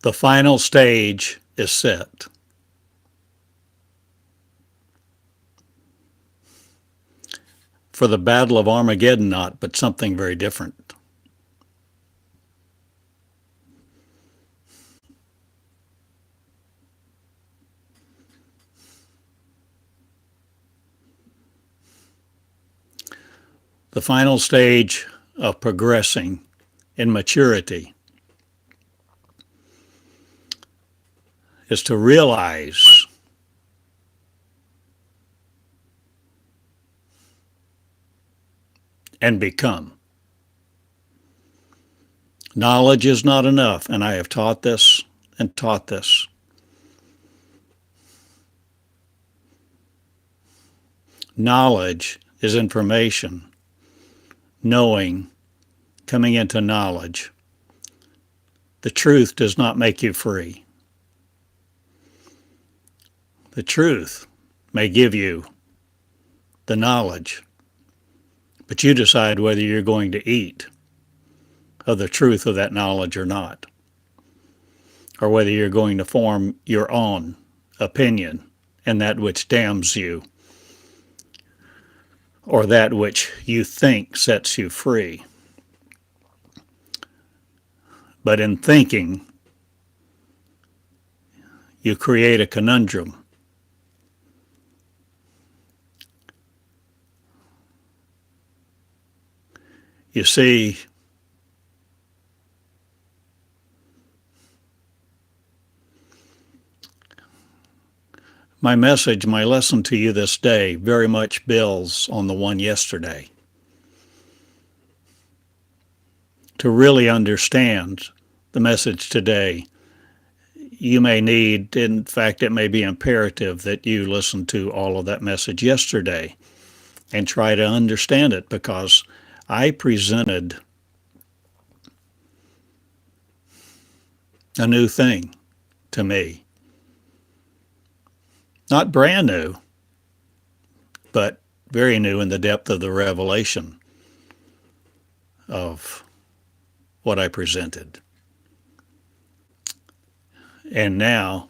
The final stage is set. For the Battle of Armageddon, not, but something very different. The final stage of progressing in maturity is to realize and become. Knowledge is not enough, and I have taught this and taught this. Knowledge is information. Knowing, coming into knowledge. The truth does not make you free. The truth may give you the knowledge, but you decide whether you're going to eat of the truth of that knowledge or not, or whether you're going to form your own opinion and that which damns you, or that which you think sets you free. But in thinking, you create a conundrum. You see, my message, my lesson to you this day very much builds on the one yesterday. To really understand the message today, you may need, in fact, it may be imperative that you listen to all of that message yesterday and try to understand it, because I presented a new thing to me. Not brand new, but very new in the depth of the revelation of what I presented. And now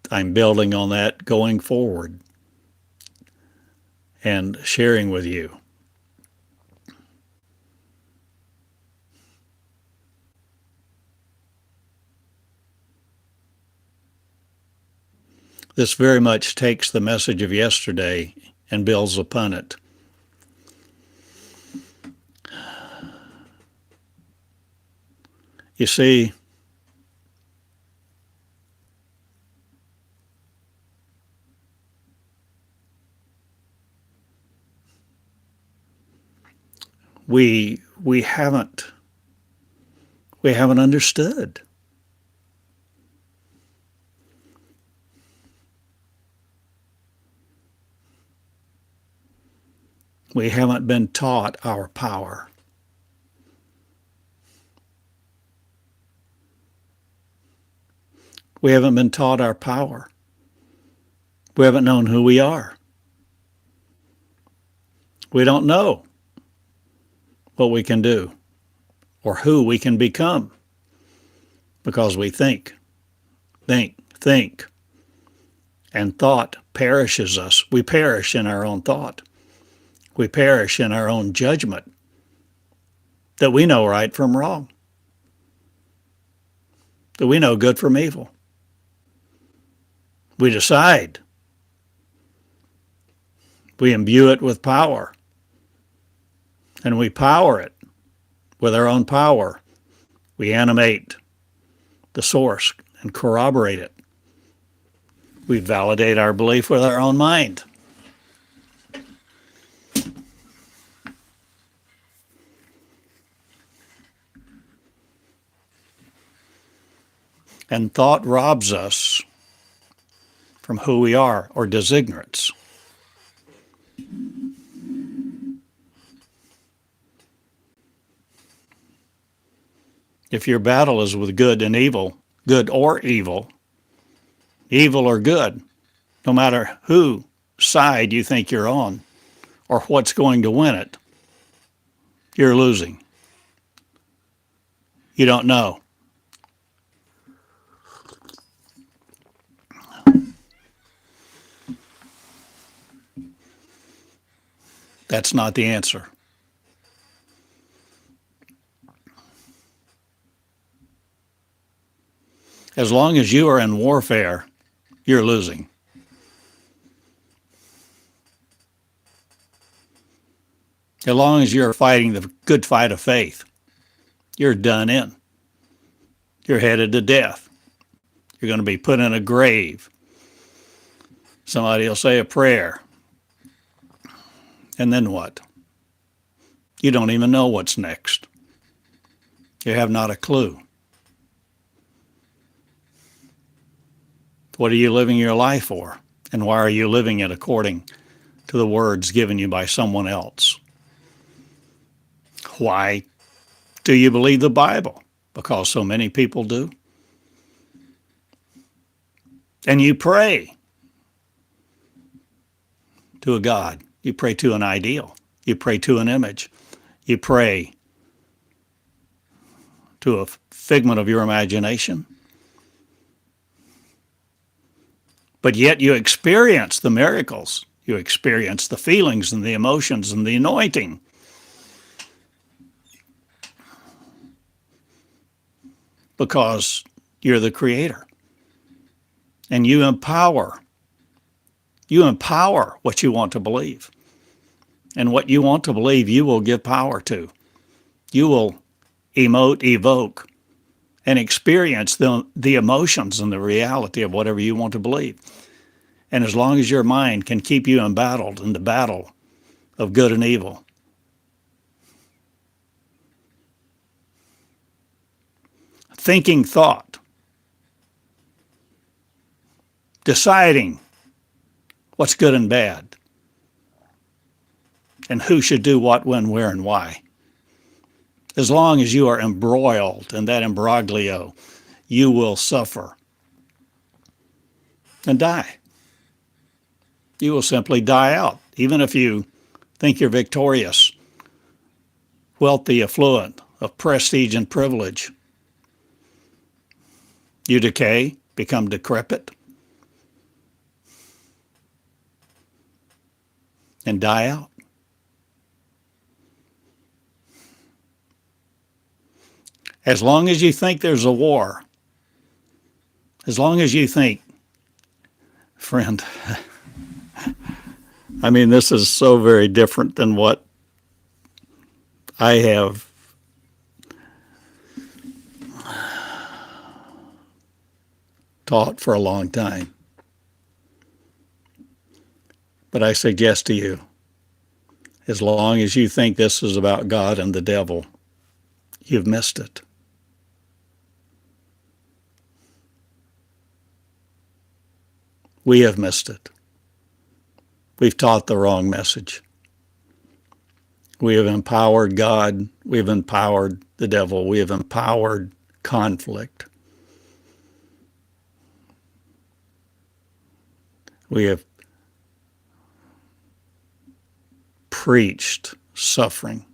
I'm building on that going forward and sharing with you. This very much takes the message of yesterday and builds upon it. You see, we haven't understood. We haven't been taught our power. We haven't been taught our power. We haven't known who we are. We don't know what we can do or who we can become, because we think. And thought perishes us. We perish in our own thought. We perish in our own judgment that we know right from wrong, that we know good from evil. We decide. We imbue it with power, and we power it with our own power. We animate the source and corroborate it. We validate our belief with our own mind. And thought robs us from who we are, or does ignorance. If your battle is with good and evil, good or evil, evil or good, no matter whose side you think you're on or what's going to win it, you're losing. You don't know. That's not the answer. As long as you are in warfare, you're losing. As long as you're fighting the good fight of faith, you're done in. You're headed to death. You're going to be put in a grave. Somebody will say a prayer. And then what? You don't even know what's next. You have not a clue. What are you living your life for? And why are you living it according to the words given you by someone else? Why do you believe the Bible? Because so many people do. And you pray to a God. You pray to an ideal. You pray to an image. You pray to a figment of your imagination. But yet you experience the miracles. You experience the feelings and the emotions and the anointing. Because you're the creator. And you empower. You empower what you want to believe. And what you want to believe, you will give power to. You will emote, evoke, and experience the emotions and the reality of whatever you want to believe. And as long as your mind can keep you embattled in the battle of good and evil, thinking thought, deciding what's good and bad, and who should do what, when, where, and why. As long as you are embroiled in that imbroglio, you will suffer and die. You will simply die out, even if you think you're victorious, wealthy, affluent, of prestige and privilege. You decay, become decrepit, and die out. As long as you think there's a war, as long as you think, friend, I mean, this is so very different than what I have taught for a long time. But I suggest to you, as long as you think this is about God and the devil, you've missed it. We have missed it. We've taught the wrong message. We have empowered God. We have empowered the devil. We have empowered conflict. We have preached suffering.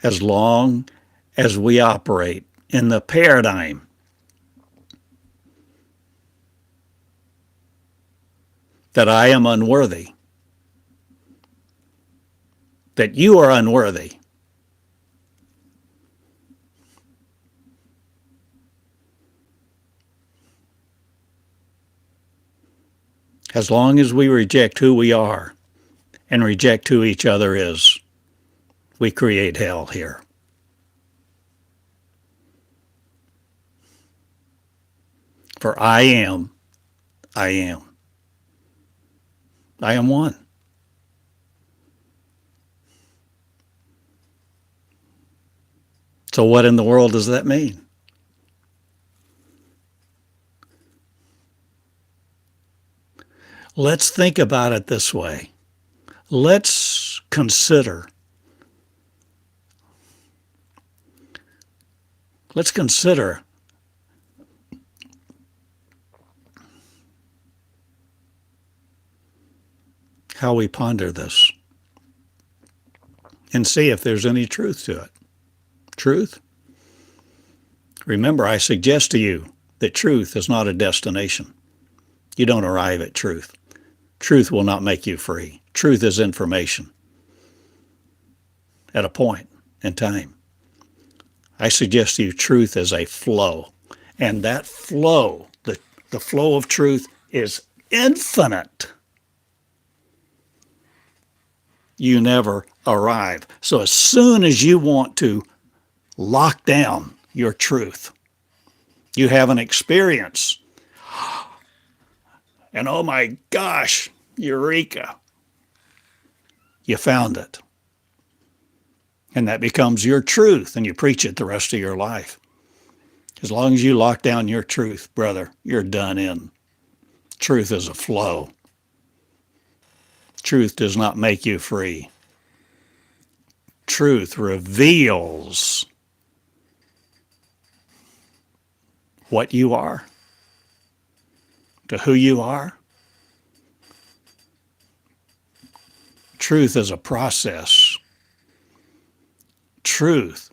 As long as we operate in the paradigm that I am unworthy, that you are unworthy, as long as we reject who we are and reject who each other is, we create hell here. For I am one. So what in the world does that mean? Let's think about it this way. Let's consider how we ponder this and see if there's any truth to it. Truth? Remember, I suggest to you that truth is not a destination. You don't arrive at truth. Truth will not make you free. Truth is information at a point in time. I suggest to you truth is a flow. And that flow, the flow of truth is infinite. You never arrive. So as soon as you want to lock down your truth, you have an experience. And oh my gosh, Eureka. You found it. And that becomes your truth, and you preach it the rest of your life. As long as you lock down your truth, brother, you're done in. Truth is a flow. Truth does not make you free. Truth reveals what you are, to who you are. Truth is a process. Truth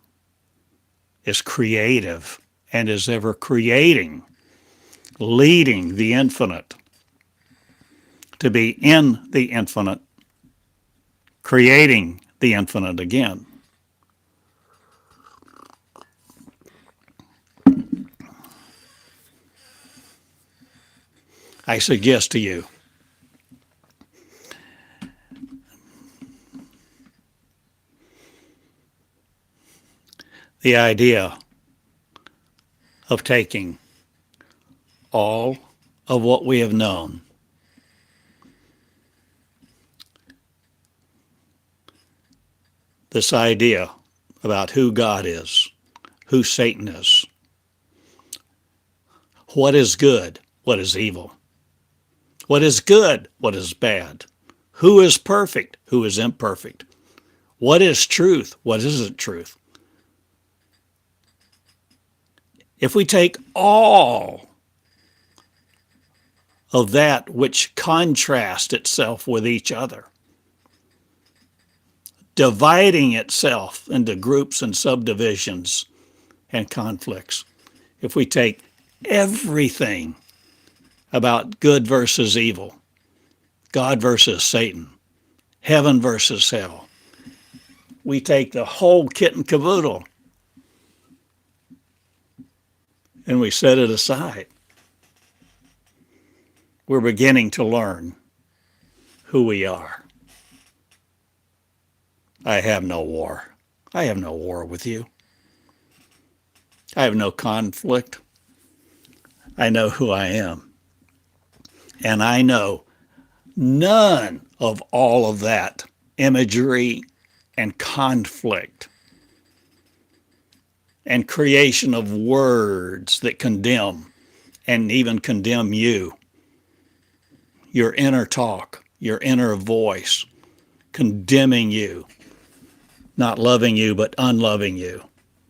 is creative and is ever creating, leading the infinite to be in the infinite, creating the infinite again. I suggest to you, the idea of taking all of what we have known, this idea about who God is, who Satan is, what is good, what is evil, what is good, what is bad, who is perfect, who is imperfect, what is truth, what isn't truth. If we take all of that which contrasts itself with each other, dividing itself into groups and subdivisions and conflicts, if we take everything about good versus evil, God versus Satan, heaven versus hell, we take the whole kit and caboodle and we set it aside, we're beginning to learn who we are. I have no war. I have no war with you. I have no conflict. I know who I am. And I know none of all of that imagery and conflict and creation of words that condemn and even condemn you. Your inner talk, your inner voice, condemning you, not loving you, but unloving you,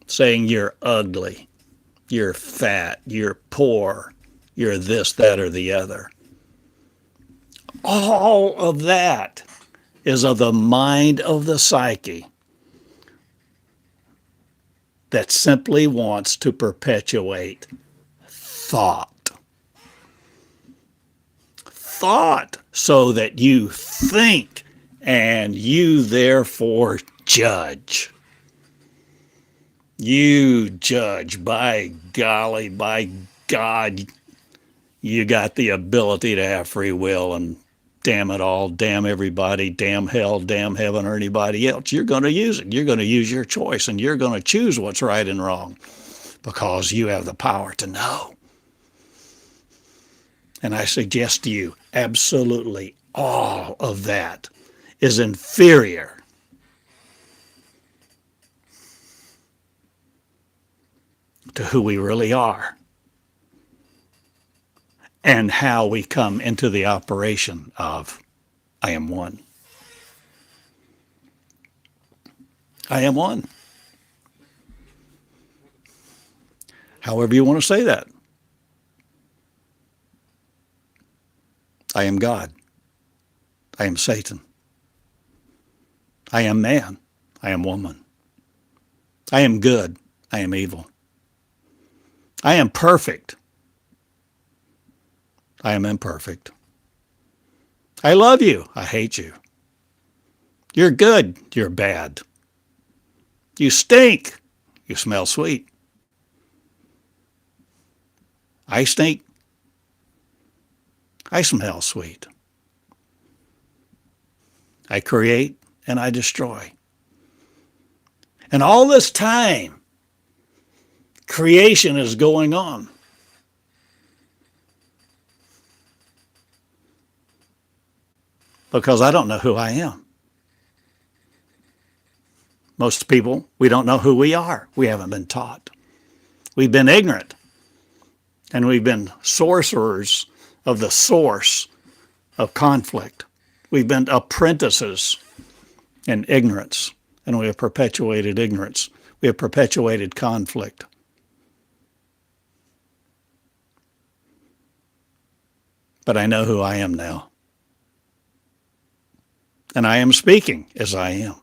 saying you're ugly, you're fat, you're poor, you're this, that, or the other. All of that is of the mind of the psyche that simply wants to perpetuate thought. Thought, so that you think and you therefore judge. You judge. By golly, by God, you got the ability to have free will, and damn it all, damn everybody, damn hell, damn heaven, or anybody else. You're going to use it. You're going to use your choice, and you're going to choose what's right and wrong because you have the power to know. And I suggest to you, absolutely all of that is inferior to who we really are and how we come into the operation of I am one. I am one. However you want to say that. I am God. I am Satan. I am man. I am woman. I am good. I am evil. I am perfect. I am imperfect. I love you. I hate you. You're good. You're bad. You stink. You smell sweet. I stink. I smell sweet. I create and I destroy. And all this time, creation is going on. Because I don't know who I am. Most people, we don't know who we are. We haven't been taught. We've been ignorant. And we've been sorcerers of the source of conflict. We've been apprentices in ignorance. And we have perpetuated ignorance. We have perpetuated conflict. But I know who I am now. And I am speaking as I am.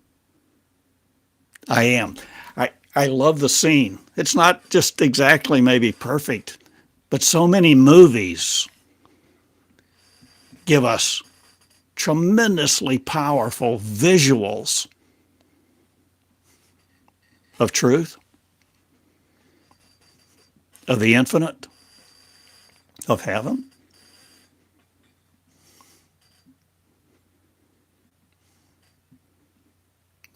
I am. I love the scene. It's not just exactly maybe perfect, but so many movies give us tremendously powerful visuals of truth, of the infinite, of heaven.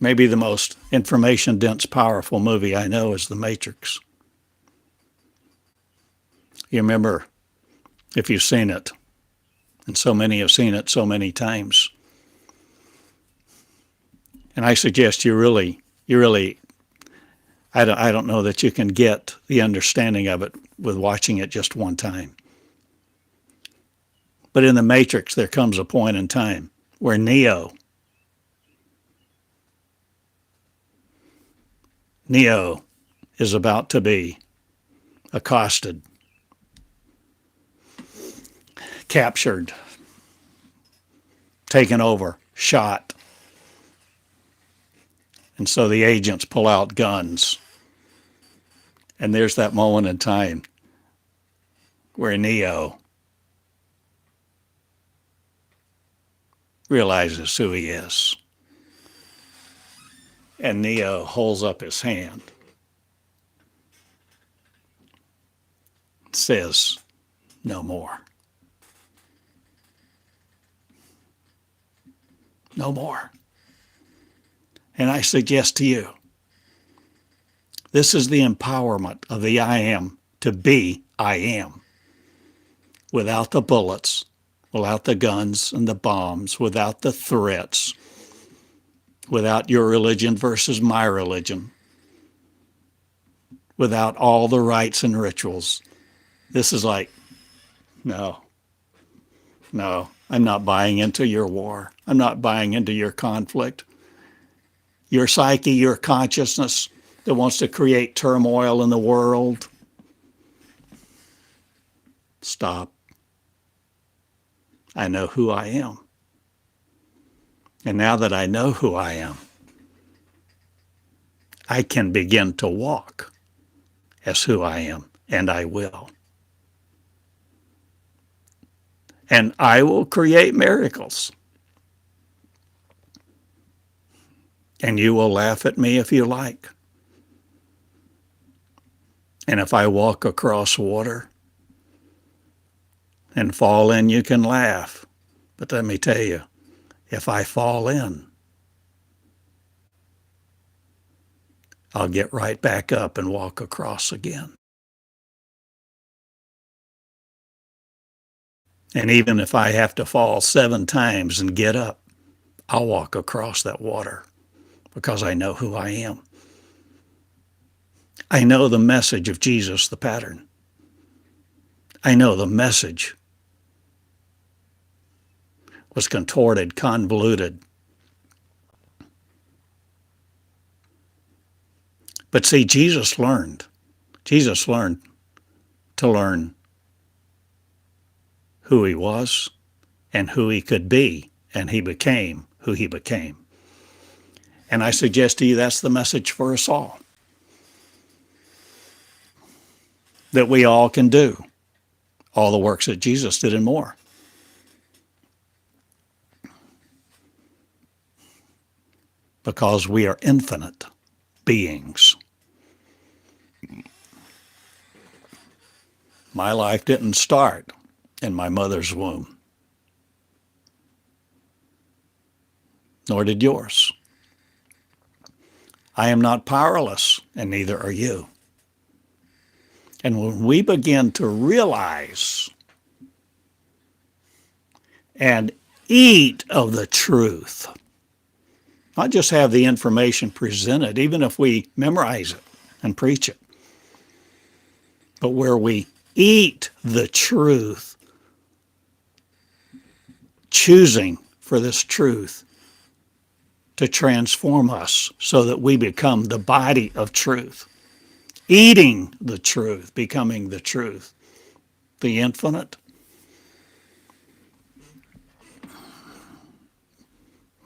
Maybe the most information-dense, powerful movie I know is The Matrix. You remember, if you've seen it, and so many have seen it so many times. And I suggest you really, I don't know that you can get the understanding of it with watching it just one time. But in The Matrix, there comes a point in time where Neo is about to be accosted, captured, taken over, shot. And so the agents pull out guns. And there's that moment in time where Neo realizes who he is. And Neo holds up his hand, says, "No more. No more." And I suggest to you, this is the empowerment of the I am to be I am. Without the bullets, without the guns and the bombs, without the threats, without your religion versus my religion, without all the rites and rituals. This is like, no, I'm not buying into your war. I'm not buying into your conflict. Your psyche, your consciousness that wants to create turmoil in the world. Stop. I know who I am. And now that I know who I am, I can begin to walk as who I am, and I will. And I will create miracles. And you will laugh at me if you like. And if I walk across water and fall in, you can laugh. But let me tell you, if I fall in, I'll get right back up and walk across again. And even if I have to fall 7 times and get up, I'll walk across that water because I know who I am. I know the message of Jesus, the pattern. I know the message was contorted, convoluted. But see, Jesus learned to learn who he was and who he could be, and he became who he became. And I suggest to you that's the message for us all. That we all can do all the works that Jesus did and more. Because we are infinite beings. My life didn't start in my mother's womb, nor did yours. I am not powerless, and neither are you. And when we begin to realize and eat of the truth, not just have the information presented, even if we memorize it and preach it, but where we eat the truth, choosing for this truth to transform us so that we become the body of truth, eating the truth, becoming the truth, the infinite.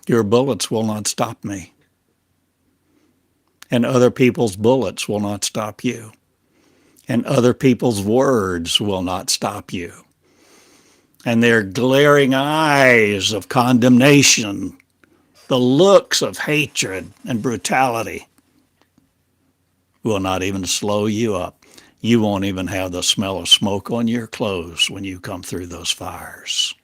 Your bullets will not stop me, and other people's bullets will not stop you, and other people's words will not stop you, and their glaring eyes of condemnation, the looks of hatred and brutality will not even slow you up. You won't even have the smell of smoke on your clothes when you come through those fires.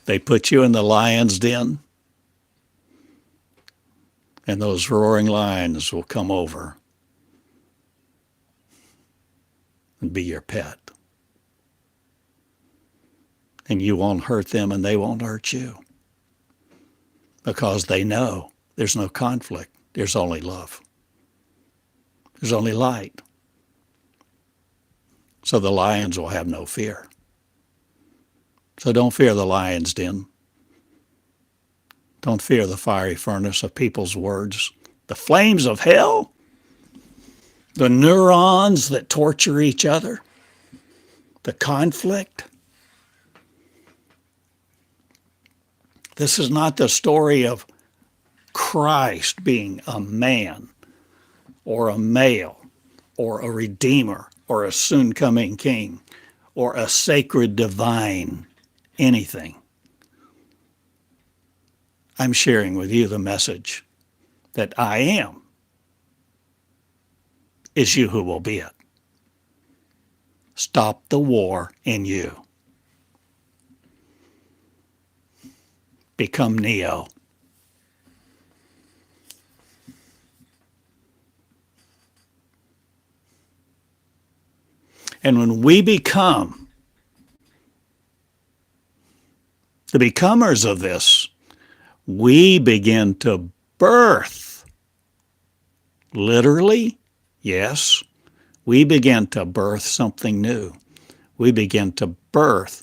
They put you in the lion's den, and those roaring lions will come over and be your pet. And you won't hurt them, and they won't hurt you, because they know there's no conflict. There's only love. There's only light. So the lions will have no fear. So don't fear the lion's den. Don't fear the fiery furnace of people's words, the flames of hell, the neurons that torture each other, the conflict. This is not the story of Christ being a man or a male or a redeemer or a soon-coming king or a sacred divine anything. I'm sharing with you the message that I am is you who will be it. Stop the war in you. Become Neo. And when we become the becomers of this, we begin to birth. Literally, yes, we begin to birth something new. We begin to birth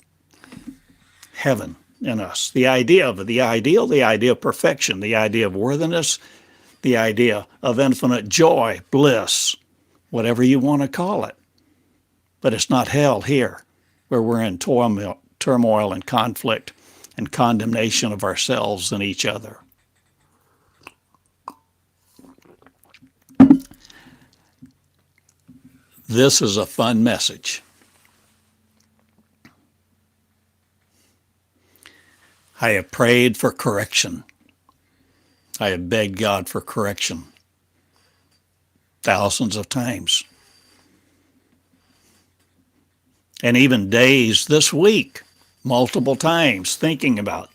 heaven in us. The idea of the ideal, the idea of perfection, the idea of worthiness, the idea of infinite joy, bliss, whatever you want to call it. But it's not hell here, where we're in turmoil and conflict and condemnation of ourselves and each other. This is a fun message. I have prayed for correction. I have begged God for correction thousands of times. And even days this week, multiple times, thinking about,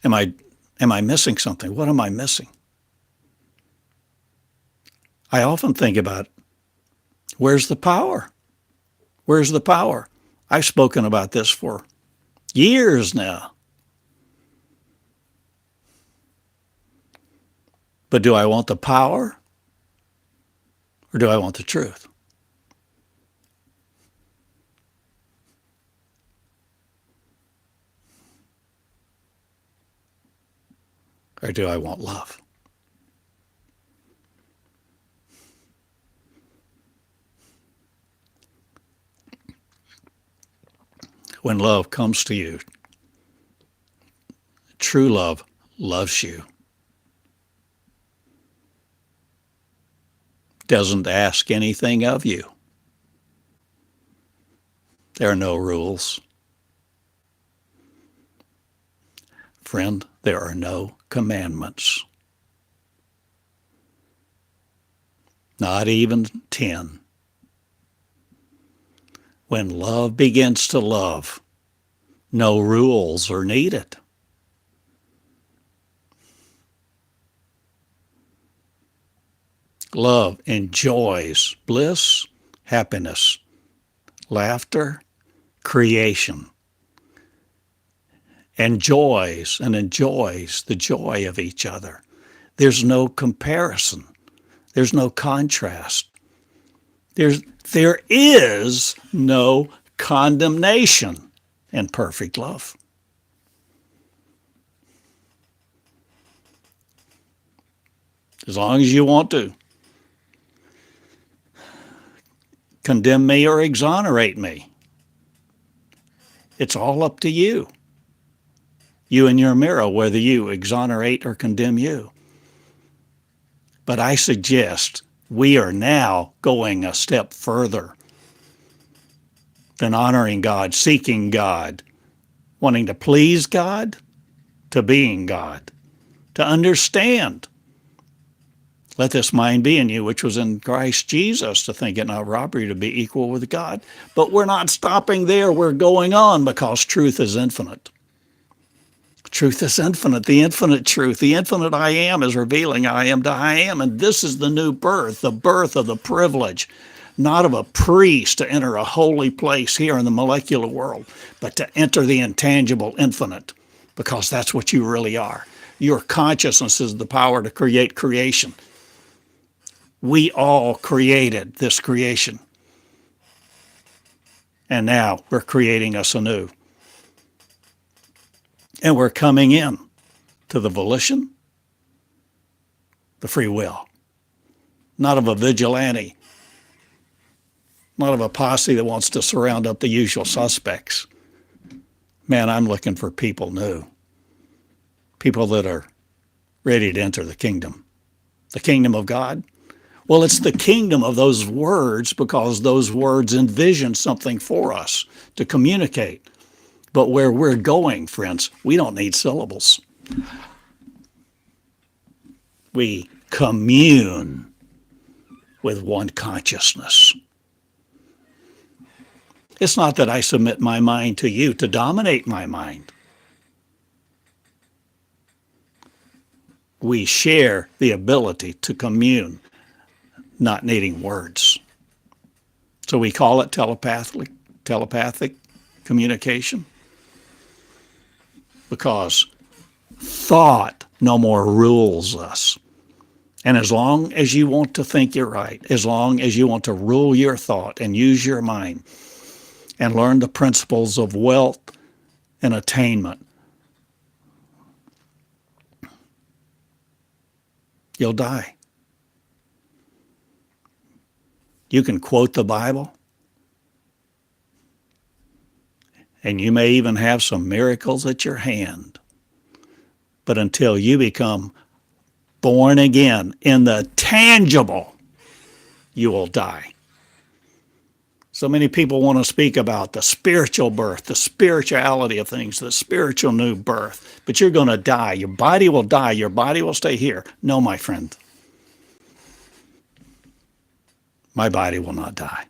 am I missing something? What am I missing? I often think about, where's the power? Where's the power? I've spoken about this for years now. But do I want the power? Or do I want the truth? Or do I want love? When love comes to you, true love loves you. doesn't ask anything of you. There are no rules. Friend, there are no commandments. Not even 10. When love begins to love, no rules are needed. Love enjoys bliss, happiness, laughter, creation. Enjoys the joy of each other. There's no comparison. There's no contrast. There is no condemnation in perfect love. As long as you want to condemn me or exonerate me, it's all up to you. You and your mirror, whether you exonerate or condemn you. But I suggest we are now going a step further than honoring God, seeking God, wanting to please God, to being God, to understand. Let this mind be in you, which was in Christ Jesus, to think it not robbery to be equal with God. But we're not stopping there. We're going on because truth is infinite. Truth is infinite. The infinite truth, the infinite I am is revealing I am to I am. And this is the new birth, the birth of the privilege, not of a priest to enter a holy place here in the molecular world, but to enter the intangible infinite, because that's what you really are. Your consciousness is the power to create creation. We all created this creation. And now we're creating us anew. And we're coming in to the volition, the free will, not of a vigilante, not of a posse that wants to surround up the usual suspects. Man, I'm looking for people new, people that are ready to enter the kingdom of God. Well, it's the kingdom of those words because those words envision something for us to communicate. But where we're going, friends, we don't need syllables. We commune with one consciousness. It's not that I submit my mind to you to dominate my mind. We share the ability to commune, not needing words. So we call it telepathic communication. Because thought no more rules us. And as long as you want to think you're right, as long as you want to rule your thought and use your mind and learn the principles of wealth and attainment, you'll die. You can quote the Bible, and you may even have some miracles at your hand. But until you become born again in the tangible, you will die. So many people want to speak about the spiritual birth, the spirituality of things, the spiritual new birth. But you're going to die. Your body will die. Your body will stay here. No, my friend. My body will not die.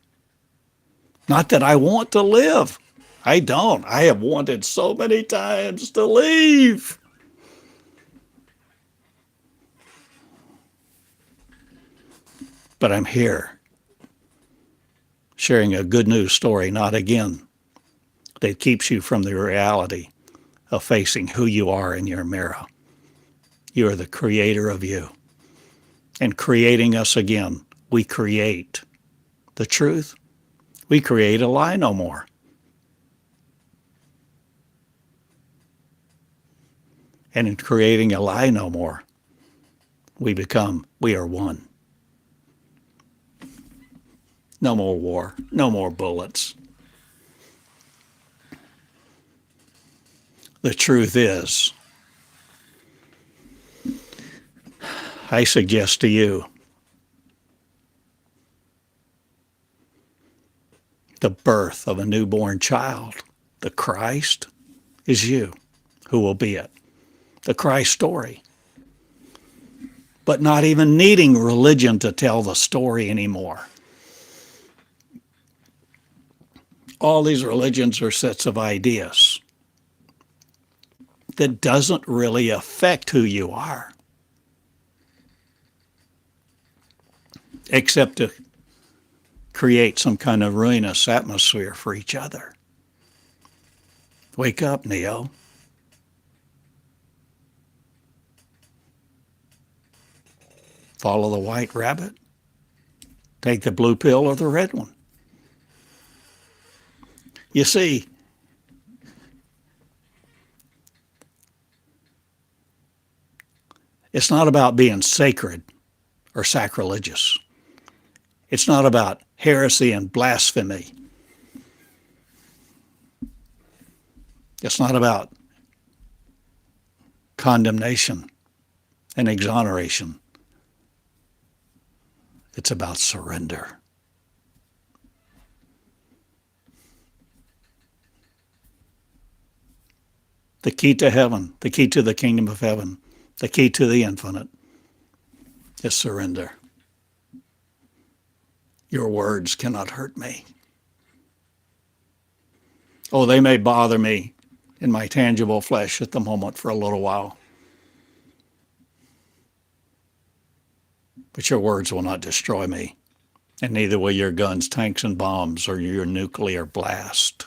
Not that I want to live. I don't. I have wanted so many times to leave. But I'm here, sharing a good news story, not again, that keeps you from the reality of facing who you are in your mirror. You are the creator of you. And creating us again, we create the truth. We create a lie no more. And in creating a lie no more, we are one. No more war, no more bullets. The truth is, I suggest to you the birth of a newborn child. The Christ is you who will be it. The Christ story. But not even needing religion to tell the story anymore. All these religions are sets of ideas that doesn't really affect who you are, except to create some kind of ruinous atmosphere for each other. Wake up, Neo. Follow the white rabbit. Take the blue pill or the red one. You see, it's not about being sacred or sacrilegious. It's not about heresy and blasphemy. It's not about condemnation and exoneration. It's about surrender. The key to heaven, the key to the kingdom of heaven, the key to the infinite is surrender. Your words cannot hurt me. Oh, they may bother me in my tangible flesh at the moment for a little while. But your words will not destroy me, and neither will your guns, tanks, and bombs or your nuclear blast.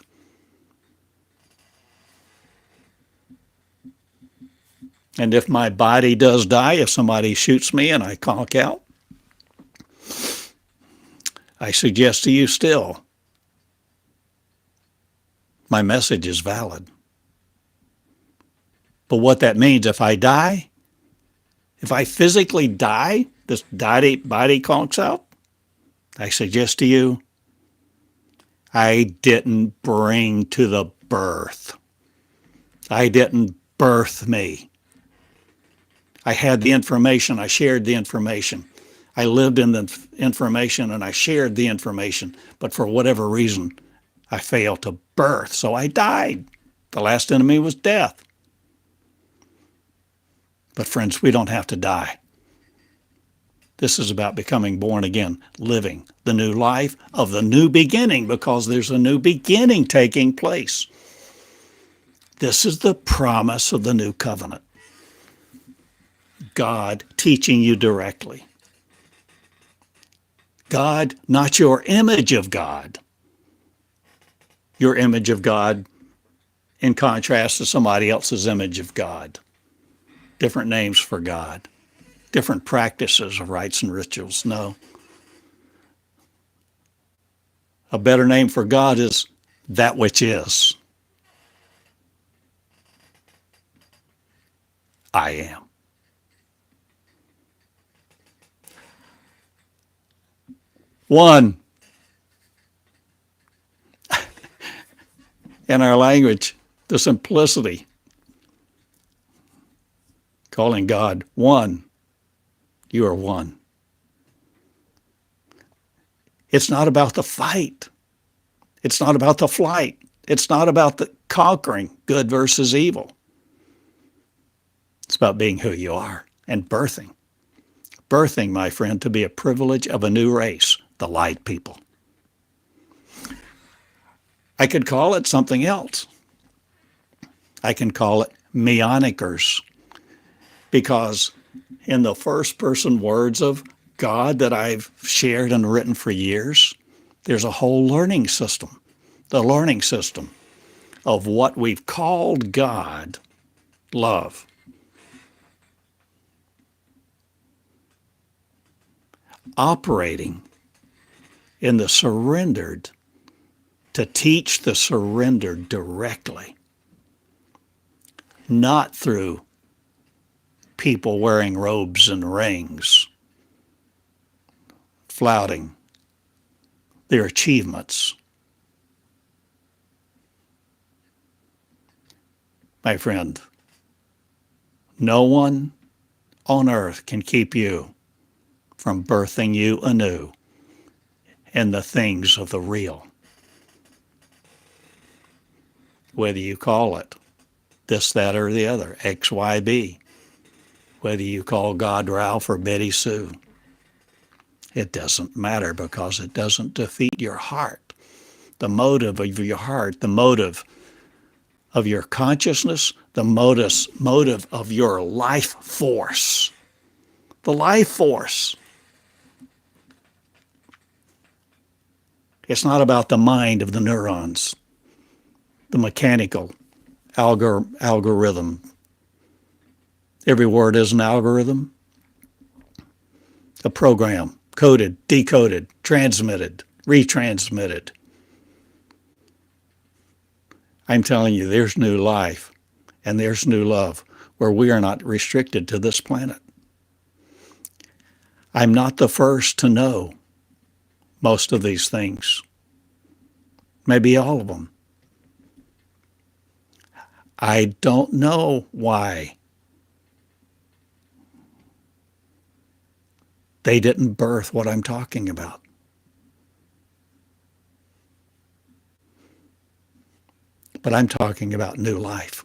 And if my body does die, if somebody shoots me and I conk out, I suggest to you still, my message is valid. But what that means, if I die, if I physically die, this body conks out, I suggest to you, I didn't bring to the birth. I didn't birth me. I had the information. I shared the information. I lived in the information and I shared the information. But for whatever reason, I failed to birth. So I died. The last enemy was death. But friends, we don't have to die. This is about becoming born again, living the new life of the new beginning, because there's a new beginning taking place. This is the promise of the new covenant. God teaching you directly. God, not your image of God. Your image of God in contrast to somebody else's image of God. Different names for God. Different practices of rites and rituals. No. A better name for God is that which is. I am. One. In our language, the simplicity. Calling God one. You are one. It's not about the fight. It's not about the flight. It's not about the conquering good versus evil. It's about being who you are and birthing. Birthing, my friend, to be a privilege of a new race, the light people. I could call it something else. I can call it meonicers, because in the first person words of God that I've shared and written for years, there's a whole learning system, the learning system of what we've called God, love. Operating in the surrendered, to teach the surrendered directly, not through people wearing robes and rings, flouting their achievements. My friend, no one on earth can keep you from birthing you anew in the things of the real. whether you call it this, that, or the other, X, Y, B, whether you call God Ralph or Betty Sue. It doesn't matter, because it doesn't defeat your heart. The motive of your heart, the motive of your consciousness, the motive of your life force. The life force. It's not about the mind of the neurons, the mechanical algorithm. Every word is an algorithm, a program, coded, decoded, transmitted, retransmitted. I'm telling you, there's new life and there's new love where we are not restricted to this planet. I'm not the first to know most of these things, maybe all of them. I don't know why they didn't birth what I'm talking about. But I'm talking about new life.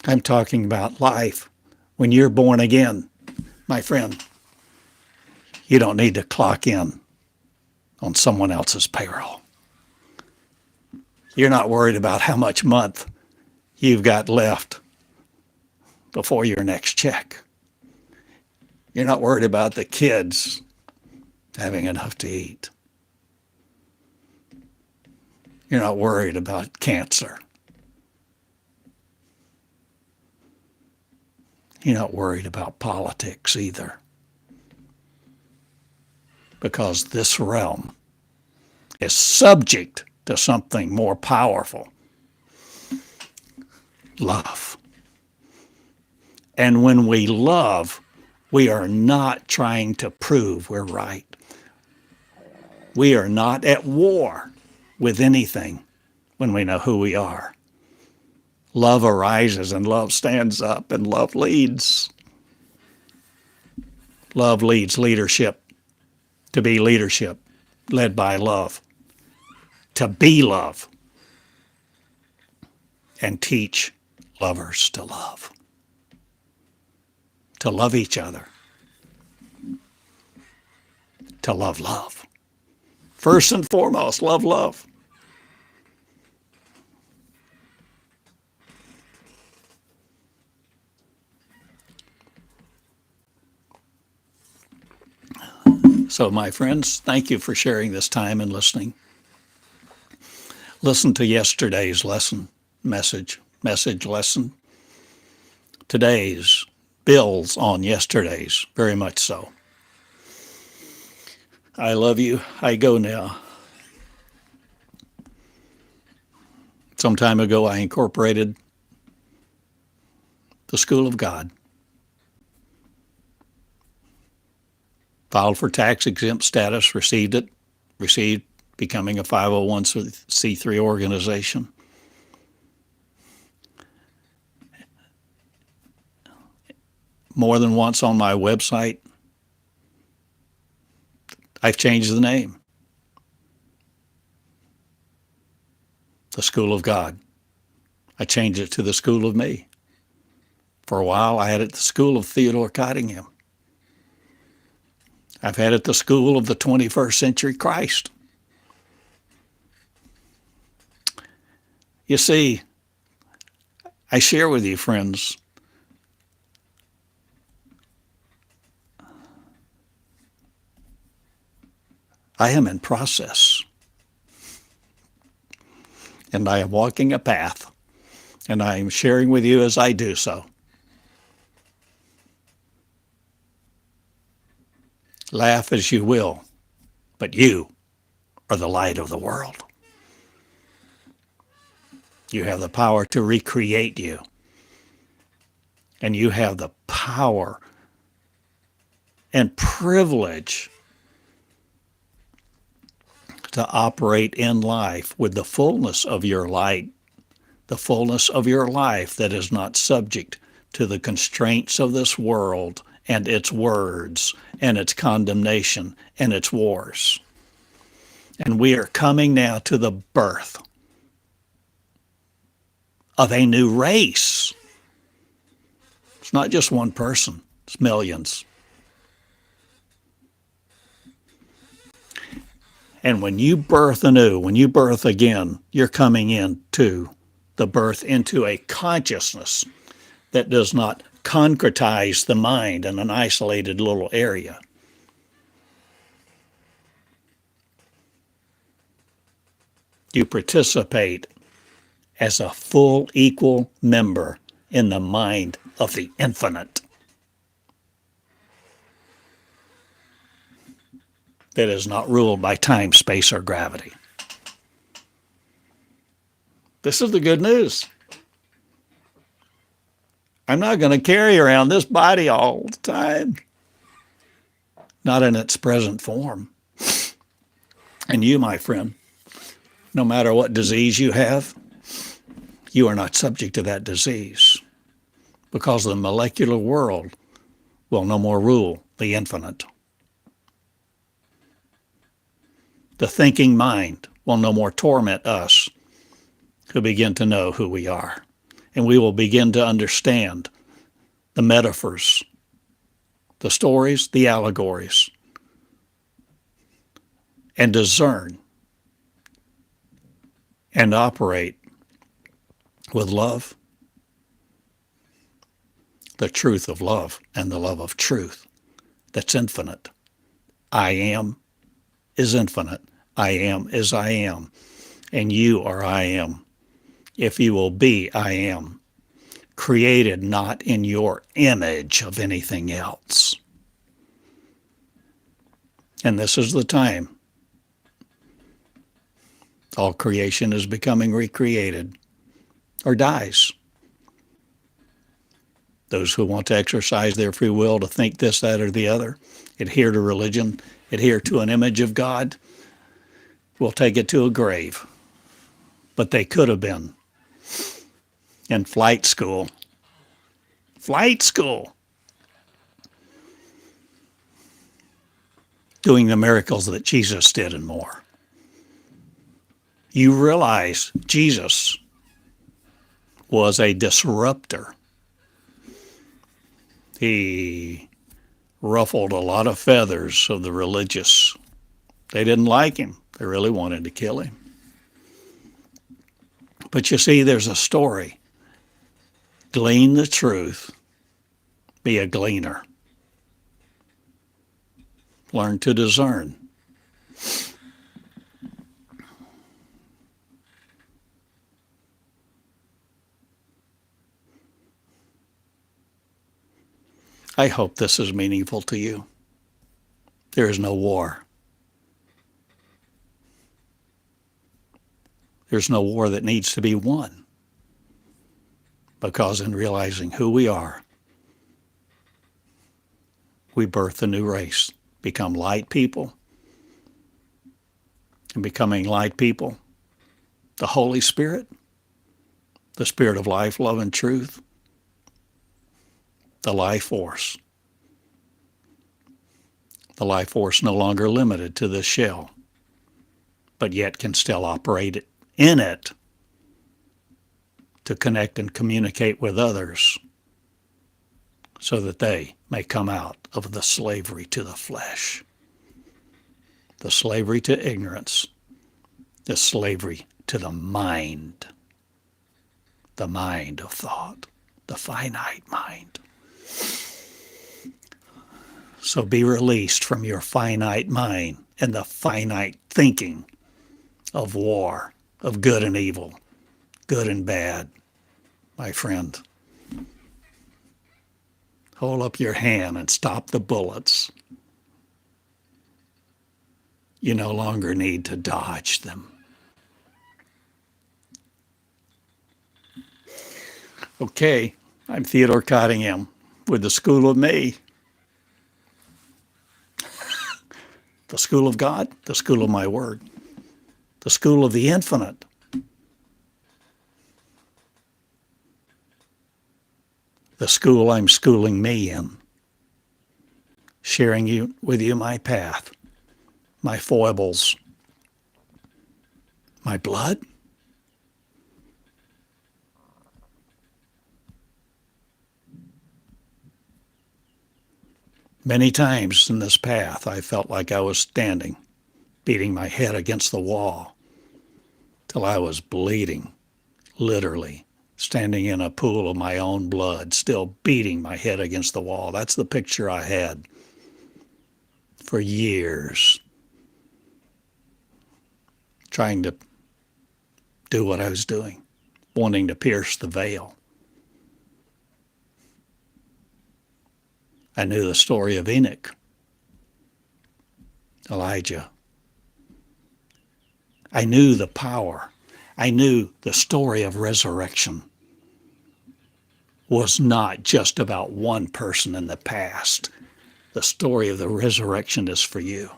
I'm talking about life when you're born again, my friend. You don't need to clock in on someone else's payroll. You're not worried about how much month you've got left before your next check. You're not worried about the kids having enough to eat. You're not worried about cancer. You're not worried about politics either. Because this realm is subject to something more powerful. Love. And when we love, we are not trying to prove we're right. We are not at war with anything when we know who we are. Love arises and love stands up and love leads. Love leads leadership to be leadership led by love, to be love, and teach lovers to love each other, to love love. First and foremost, love love. So, my friends, thank you for sharing this time and listening. Listen to yesterday's message lesson. Today's builds on yesterday's, very much so. I love you. I go now. Some time ago, I incorporated the School of God. Filed for tax-exempt status, received becoming a 501c3 organization. More than once on my website, I've changed the name. The School of God. I changed it to the School of Me. For a while, I had it the School of Theodore Cottingham. I've had it the School of the 21st Century Christ. You see, I share with you, friends, I am in process. And I am walking a path, and I am sharing with you as I do so. Laugh as you will, but you are the light of the world. You have the power to recreate you. And you have the power and privilege to operate in life with the fullness of your light, the fullness of your life that is not subject to the constraints of this world and its words and its condemnation and its wars. And we are coming now to the birth of a new race. It's not just one person, it's millions. And when you birth anew, when you birth again, you're coming into the birth into a consciousness that does not concretize the mind in an isolated little area. You participate as a full, equal member in the mind of the infinite that is not ruled by time, space, or gravity. This is the good news. I'm not going to carry around this body all the time, not in its present form. And you, my friend, no matter what disease you have, you are not subject to that disease, because the molecular world will no more rule the infinite. The thinking mind will no more torment us who begin to know who we are. And we will begin to understand the metaphors, the stories, the allegories, and discern and operate with love, the truth of love and the love of truth that's infinite. I am is infinite. I am is I am. And you are I am. If you will be I am, created not in your image of anything else. And this is the time. All creation is becoming recreated or dies. Those who want to exercise their free will to think this, that, or the other, adhere to religion, adhere to an image of God, will take it to a grave. But they could have been in flight school, doing the miracles that Jesus did and more. You realize Jesus was a disruptor. He ruffled a lot of feathers of the religious. They didn't like him. They really wanted to kill him. But you see, there's a story. Glean the truth. Be a gleaner. Learn to discern. I hope this is meaningful to you. There is no war. There's no war that needs to be won. Because in realizing who we are, we birth a new race, become light people. And becoming light people, the Holy Spirit, the Spirit of life, love, and truth, the life force. The life force no longer limited to this shell, but yet can still operate in it to connect and communicate with others so that they may come out of the slavery to the flesh, the slavery to ignorance, the slavery to the mind of thought, the finite mind. So be released from your finite mind and the finite thinking of war, of good and evil, good and bad, my friend. Hold up your hand and stop the bullets. You no longer need to dodge them. Okay, I'm Theodore Cottingham with the School of Me. The School of God, the School of my Word, the School of the Infinite. The school I'm schooling me in, sharing with you my path, my foibles, my blood, Many times in this path, I felt like I was standing, beating my head against the wall till I was bleeding, literally, standing in a pool of my own blood, still beating my head against the wall. That's the picture I had for years, trying to do what I was doing, wanting to pierce the veil. I knew the story of Enoch, Elijah. I knew the power. I knew the story of resurrection was not just about one person in the past. The story of the resurrection is for you.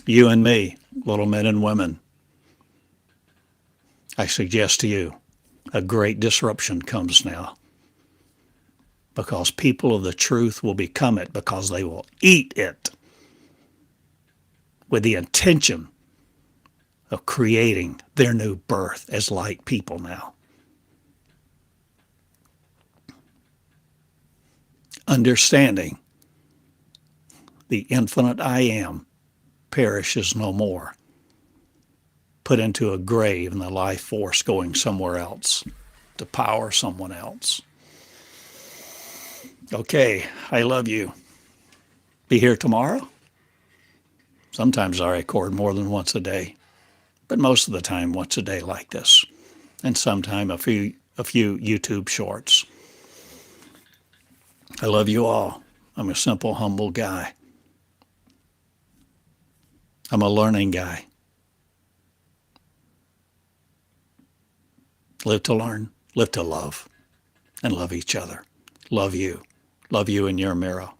You and me, little men and women, I suggest to you, a great disruption comes now, because people of the truth will become it, because they will eat it with the intention of creating their new birth as light people now. Understanding the infinite I am perishes no more, put into a grave and the life force going somewhere else to power someone else. Okay, I love you. Be here tomorrow? Sometimes I record more than once a day, but most of the time once a day like this, and sometime a few YouTube shorts. I love you all. I'm a simple, humble guy. I'm a learning guy. Live to learn, live to love, and love each other. Love you. Love you in your mirror.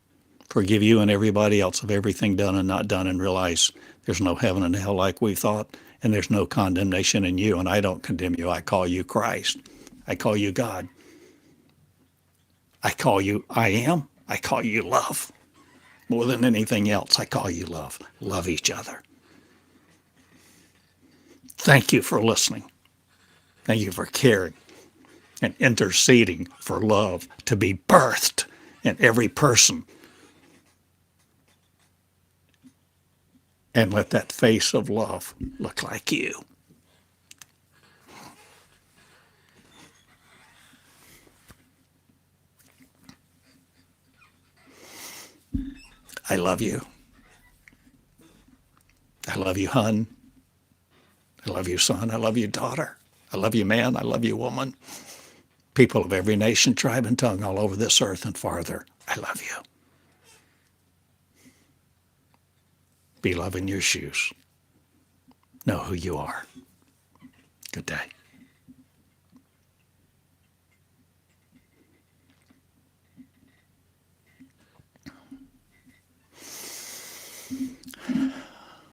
Forgive you and everybody else of everything done and not done, and realize there's no heaven and hell like we thought, and there's no condemnation in you, and I don't condemn you. I call you Christ. I call you God. I call you I am. I call you love. More than anything else, I call you love. Love each other. Thank you for listening. Thank you for caring and interceding for love to be birthed in every person. And let that face of love look like you. I love you. I love you, hun. I love you, son. I love you, daughter. I love you, man. I love you, woman. People of every nation, tribe, and tongue all over this earth and farther. I love you. Be love in your shoes. Know who you are. Good day.